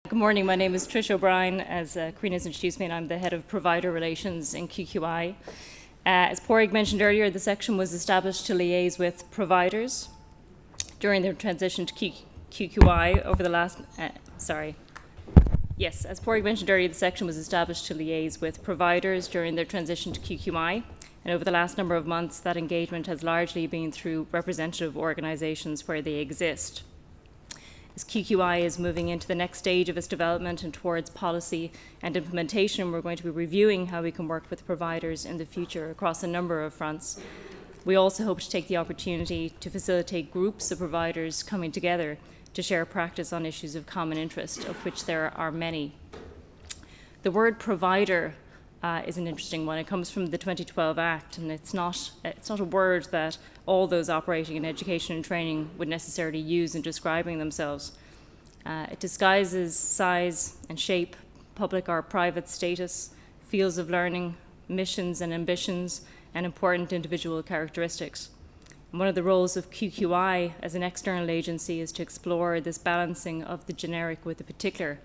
Good morning. My name is Trish O'Brien. As Karina has introduced me, and I'm the head of provider relations in QQI. As Padraig mentioned earlier, the section was established to liaise with providers during their transition to QQI over the last. As Padraig mentioned earlier, the section was established to liaise with providers during their transition to QQI. And over the last number of months, that engagement has largely been through representative organisations where they exist. As QQI is moving into the next stage of its development and towards policy and implementation, we're going to be reviewing how we can work with providers in the future across a number of fronts. We also hope to take the opportunity to facilitate groups of providers coming together to share practice on issues of common interest, of which there are many. The word provider is an interesting one. It comes from the 2012 Act, and it's not a word that all those operating in education and training would necessarily use in describing themselves. It disguises size and shape, public or private status, fields of learning, missions and ambitions, and important individual characteristics. And one of the roles of QQI as an external agency is to explore this balancing of the generic with the particular.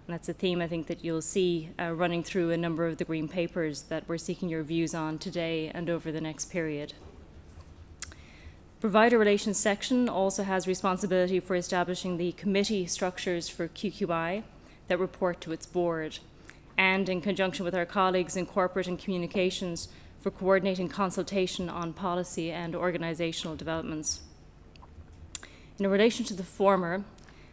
And that's a theme I think that you'll see running through a number of the green papers that we're seeking your views on today and over the next period. Provider Relations section also has responsibility for establishing the committee structures for QQI that report to its board, and in conjunction with our colleagues in corporate and communications for coordinating consultation on policy and organisational developments. In relation to the former,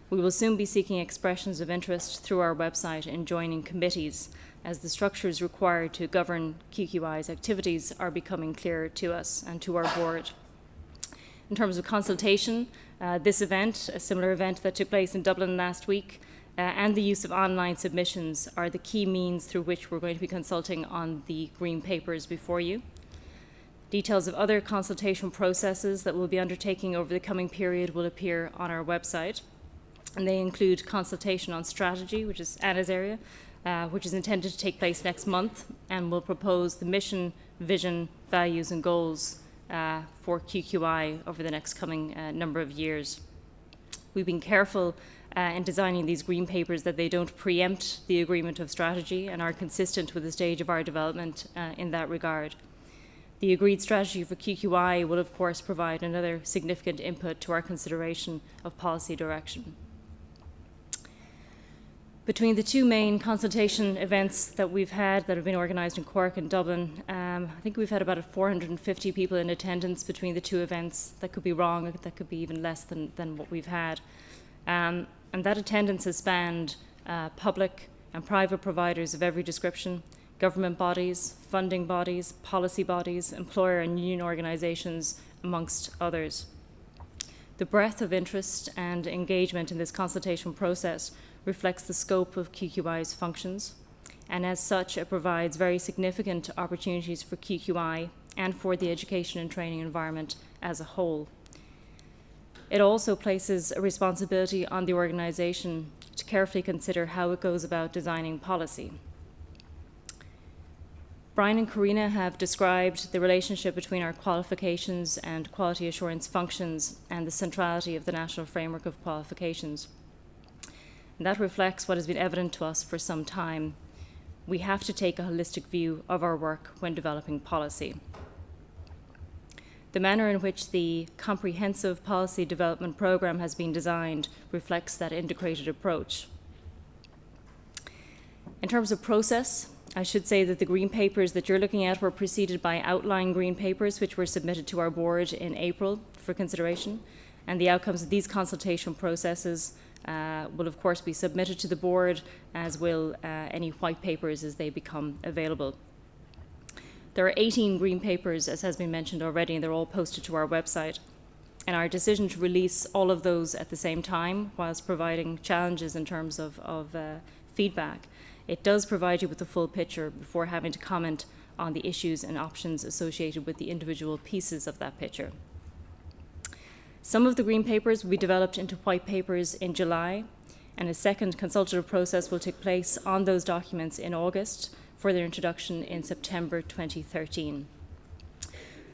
we will soon be seeking expressions of interest through our website in joining committees, as the structures required to govern QQI's activities are becoming clearer to us and to our board. In terms of consultation, this event, a similar event that took place in Dublin last week, and the use of online submissions are the key means through which we're going to be consulting on the green papers before you. Details of other consultation processes that we'll be undertaking over the coming period will appear on our website. And they include consultation on strategy, which is Anna's area, which is intended to take place next month, and will propose the mission, vision, values and goals for QQI over the next coming number of years. We've been careful in designing these green papers that they don't preempt the agreement of strategy and are consistent with the stage of our development in that regard. The agreed strategy for QQI will of course provide another significant input to our consideration of policy direction. Between the two main consultation events that we've had that have been organised in Cork and Dublin, I think we've had about 450 people in attendance between the two events. That could be wrong, that could be even less than what we've had. And that attendance has spanned public and private providers of every description, government bodies, funding bodies, policy bodies, employer and union organisations, amongst others. The breadth of interest and engagement in this consultation process reflects the scope of QQI's functions, and as such it provides very significant opportunities for QQI and for the education and training environment as a whole. It also places a responsibility on the organisation to carefully consider how it goes about designing policy. Brian and Karina have described the relationship between our qualifications and quality assurance functions and the centrality of the National Framework of Qualifications. And that reflects what has been evident to us for some time. We have to take a holistic view of our work when developing policy. The manner in which the comprehensive policy development programme has been designed reflects that integrated approach. In terms of process, I should say that the green papers that you're looking at were preceded by outline green papers which were submitted to our board in April for consideration, and the outcomes of these consultation processes will of course be submitted to the board, as will any white papers as they become available. There are 18 green papers, as has been mentioned already, and they're all posted to our website. And our decision to release all of those at the same time, whilst providing challenges in terms of feedback, it does provide you with the full picture before having to comment on the issues and options associated with the individual pieces of that picture. Some of the green papers will be developed into white papers in July, and a second consultative process will take place on those documents in August for their introduction in September 2013.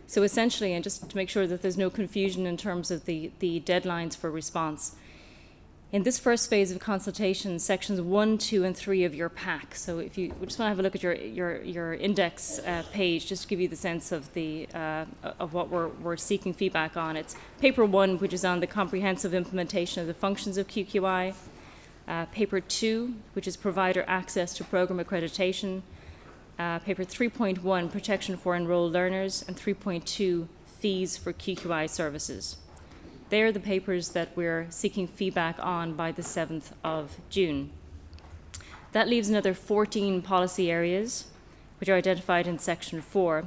So essentially, and just to make sure that there's no confusion in terms of the deadlines for response, In this first phase of consultation, sections 1, 2, and 3 of your pack. So if you just want to have a look at your index page, just to give you the sense of what we're seeking feedback on. It's paper 1, which is on the comprehensive implementation of the functions of QQI. Paper 2, which is provider access to program accreditation. Paper 3.1, protection for enrolled learners, and 3.2, fees for QQI services. They're the papers that we're seeking feedback on by the 7th of June. That leaves another 14 policy areas, which are identified in section 4,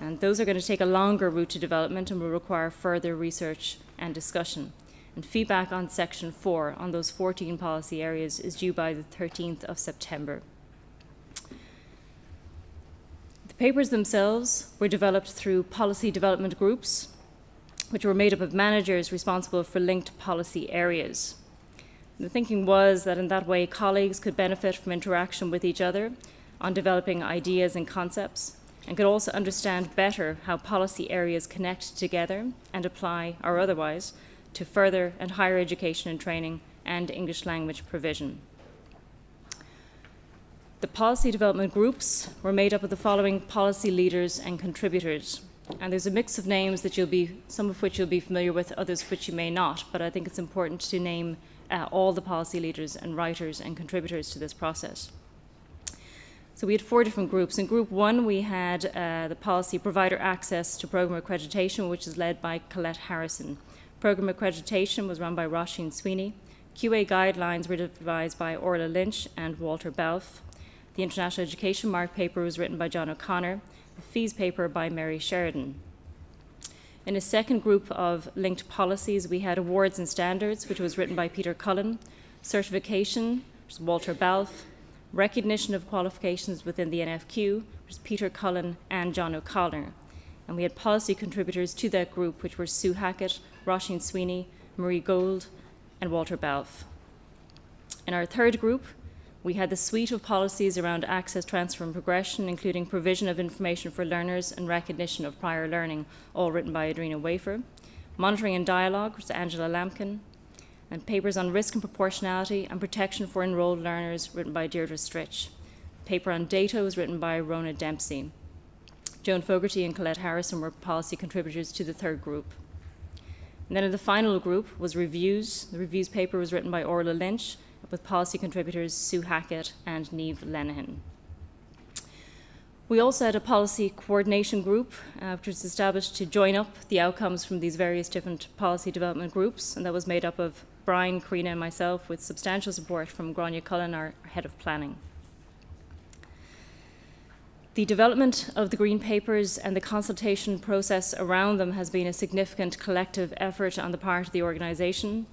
and those are going to take a longer route to development and will require further research and discussion. And feedback on section 4 on those 14 policy areas is due by the 13th of September. The papers themselves were developed through policy development groups, which were made up of managers responsible for linked policy areas. The thinking was that in that way, colleagues could benefit from interaction with each other on developing ideas and concepts, and could also understand better how policy areas connect together and apply, or otherwise, to further and higher education and training and English language provision. The policy development groups were made up of the following policy leaders and contributors. And there's a mix of names that some of which you'll be familiar with, others which you may not, but I think it's important to name all the policy leaders and writers and contributors to this process. So we had 4 different groups. In group 1, we had the policy provider access to program accreditation, which is led by Colette Harrison. Program accreditation was run by Roisin Sweeney. QA guidelines were devised by Orla Lynch and Walter Balfe. The International Education Mark paper was written by John O'Connor. The fees paper by Mary Sheridan. In a second group of linked policies, we had awards and standards, which was written by Peter Cullen, certification, which was Walter Balfe, recognition of qualifications within the NFQ, which was Peter Cullen and John O'Connor. And we had policy contributors to that group, which were Sue Hackett, Roisin Sweeney, Marie Gold, and Walter Balfe. In our third group, we had the suite of policies around access, transfer, and progression, including provision of information for learners and recognition of prior learning, all written by Adrena Wafer. Monitoring and dialogue, which is Angela Lampkin. And papers on risk and proportionality and protection for enrolled learners, written by Deirdre Stritch. Paper on data was written by Rona Dempsey. Joan Fogarty and Colette Harrison were policy contributors to the third group. And then in the final group was reviews. The reviews paper was written by Orla Lynch, with policy contributors Sue Hackett and Niamh Lenihan. We also had a policy coordination group, which was established to join up the outcomes from these various different policy development groups, and that was made up of Brian, Karina, and myself, with substantial support from Grania Cullen, our head of planning. The development of the Green Papers and the consultation process around them has been a significant collective effort on the part of the organisation.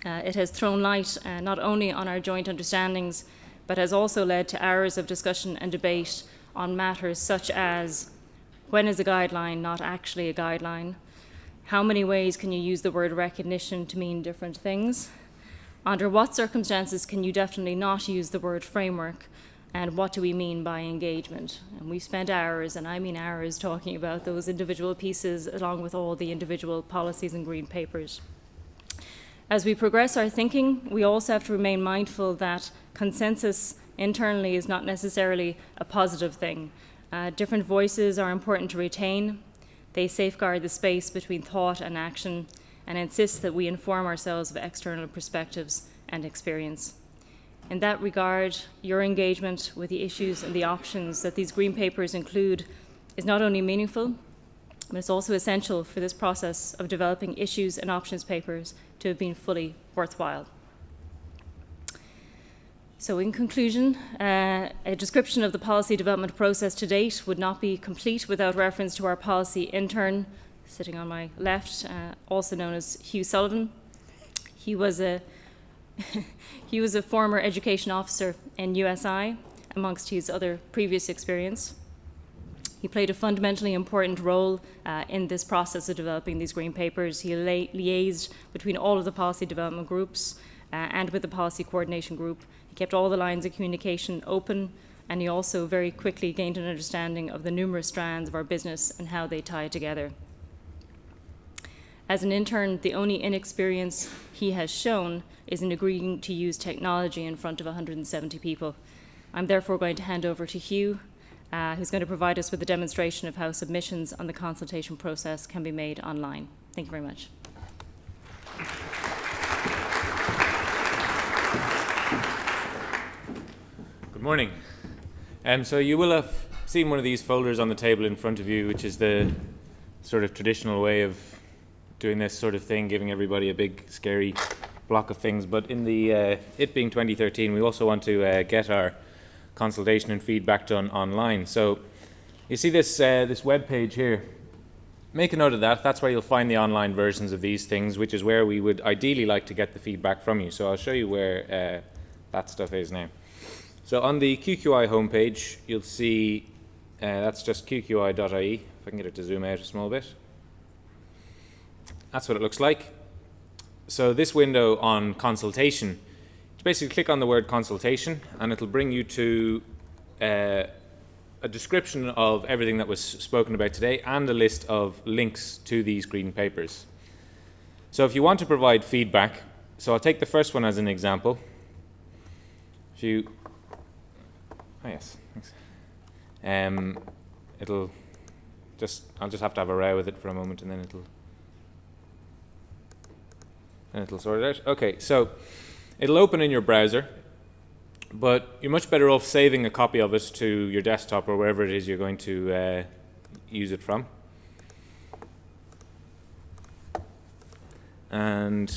It has thrown light not only on our joint understandings, but has also led to hours of discussion and debate on matters such as when is a guideline not actually a guideline? How many ways can you use the word recognition to mean different things? Under what circumstances can you definitely not use the word framework? And what do we mean by engagement? And we spent hours, and I mean hours, talking about those individual pieces along with all the individual policies and Green Papers. As we progress our thinking, we also have to remain mindful that consensus internally is not necessarily a positive thing. Different voices are important to retain. They safeguard the space between thought and action and insist that we inform ourselves of external perspectives and experience. In that regard, your engagement with the issues and the options that these Green Papers include is not only meaningful, but it's also essential for this process of developing issues and options papers to have been fully worthwhile. So in conclusion, a description of the policy development process to date would not be complete without reference to our policy intern, sitting on my left, also known as Hugh Sullivan. He was a former education officer in USI, amongst his other previous experience. He played a fundamentally important role in this process of developing these Green Papers. He liaised between all of the policy development groups and with the policy coordination group. He kept all the lines of communication open, and he also very quickly gained an understanding of the numerous strands of our business and how they tie together. As an intern, the only inexperience he has shown is in agreeing to use technology in front of 170 people. I'm therefore going to hand over to Hugh, who's going to provide us with a demonstration of how submissions on the consultation process can be made online. Thank you very much. Good morning. So you will have seen one of these folders on the table in front of you, which is the sort of traditional way of doing this sort of thing, giving everybody a big, scary block of things. But in the it being 2013, we also want to get our consultation and feedback done online. So you see this this web page here. Make a note of that. That's where you'll find the online versions of these things, which is where we would ideally like to get the feedback from you. So I'll show you where that stuff is now. So on the QQI homepage, you'll see that's just qqi.ie. If I can get it to zoom out a small bit. That's what it looks like. So this window on consultation, you basically click on the word consultation and it'll bring you to a description of everything that was spoken about today and a list of links to these green papers. So if you want to provide feedback, so I'll take the first one as an example. If you oh yes, thanks. I'll just have to have a row with it for a moment and then it'll sort it out. Okay, so it'll open in your browser, but you're much better off saving a copy of it to your desktop or wherever it is you're going to use it from. And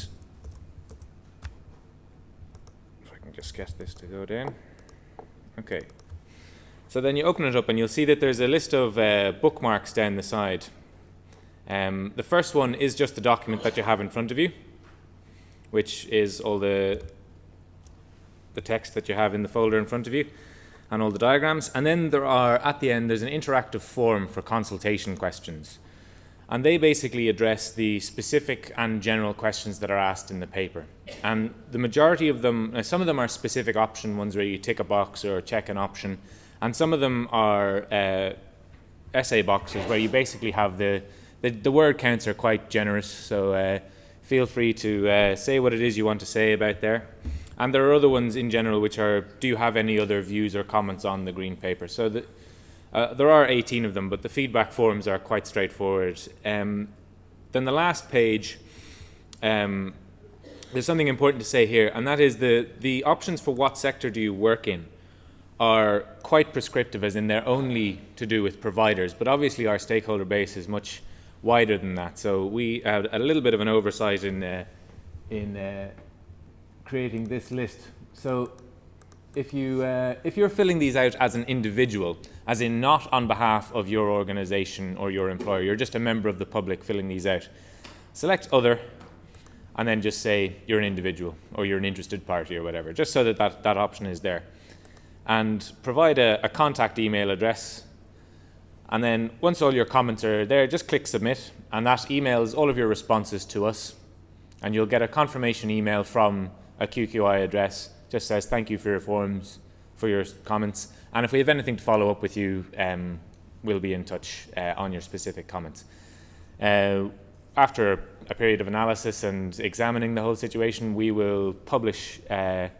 if I can just get this to go down. Okay, so then you open it up and you'll see that there's a list of bookmarks down the side. The first one is just the document that you have in front of you, which is all the text that you have in the folder in front of you and all the diagrams. And then there are, at the end, there's an interactive form for consultation questions. And they basically address the specific and general questions that are asked in the paper. And the majority of them, some of them are specific option ones where you tick a box or check an option. And some of them are essay boxes where you basically have the word counts are quite generous. So feel free to say what it is you want to say about there. And there are other ones in general which are, do you have any other views or comments on the green paper? So there are 18 of them, but the feedback forms are quite straightforward. Then the last page, there's something important to say here, and that is the options for what sector do you work in are quite prescriptive, as in they're only to do with providers, but obviously our stakeholder base is much wider than that. So we had a little bit of an oversight in creating this list. So if you're filling these out as an individual, as in not on behalf of your organization or your employer, you're just a member of the public filling these out, select other and then just say you're an individual or you're an interested party or whatever, just so that option is there. And provide a contact email address. And then once all your comments are there, just click submit, and that emails all of your responses to us. And you'll get a confirmation email from a QQI address, just says thank you for your forms, for your comments. And if we have anything to follow up with you, we'll be in touch on your specific comments. After a period of analysis and examining the whole situation, we will publish a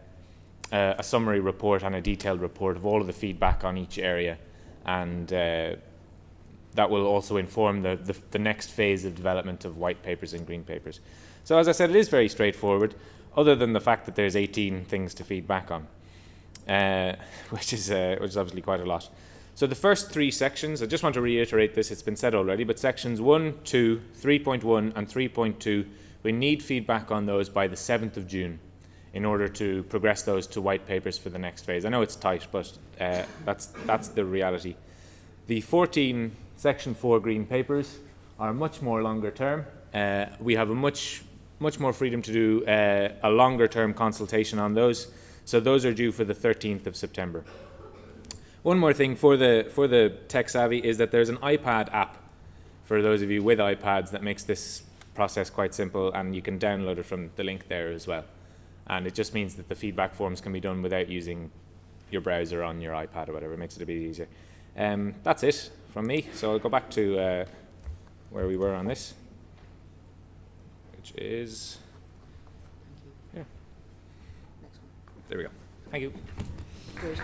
summary report and a detailed report of all of the feedback on each area, and that will also inform the next phase of development of white papers and green papers. So as I said, it is very straightforward, other than the fact that there's 18 things to feed back on, which is obviously quite a lot. So the first three sections, I just want to reiterate this, it's been said already, but sections 1, 2, 3.1 and 3.2, we need feedback on those by the 7th of June in order to progress those to white papers for the next phase. I know it's tight, but that's the reality. The 14 section 4 green papers are much more longer term. We have a much more freedom to do a longer term consultation on those. So those are due for the 13th of September. One more thing for the tech savvy is that there's an iPad app for those of you with iPads that makes this process quite simple, and you can download it from the link there as well. And it just means that the feedback forms can be done without using your browser on your iPad or whatever. It makes it a bit easier. That's it from me. So I'll go back to where we were on this. which is, Thank you. yeah, Next one. there we go. Thank you. Great.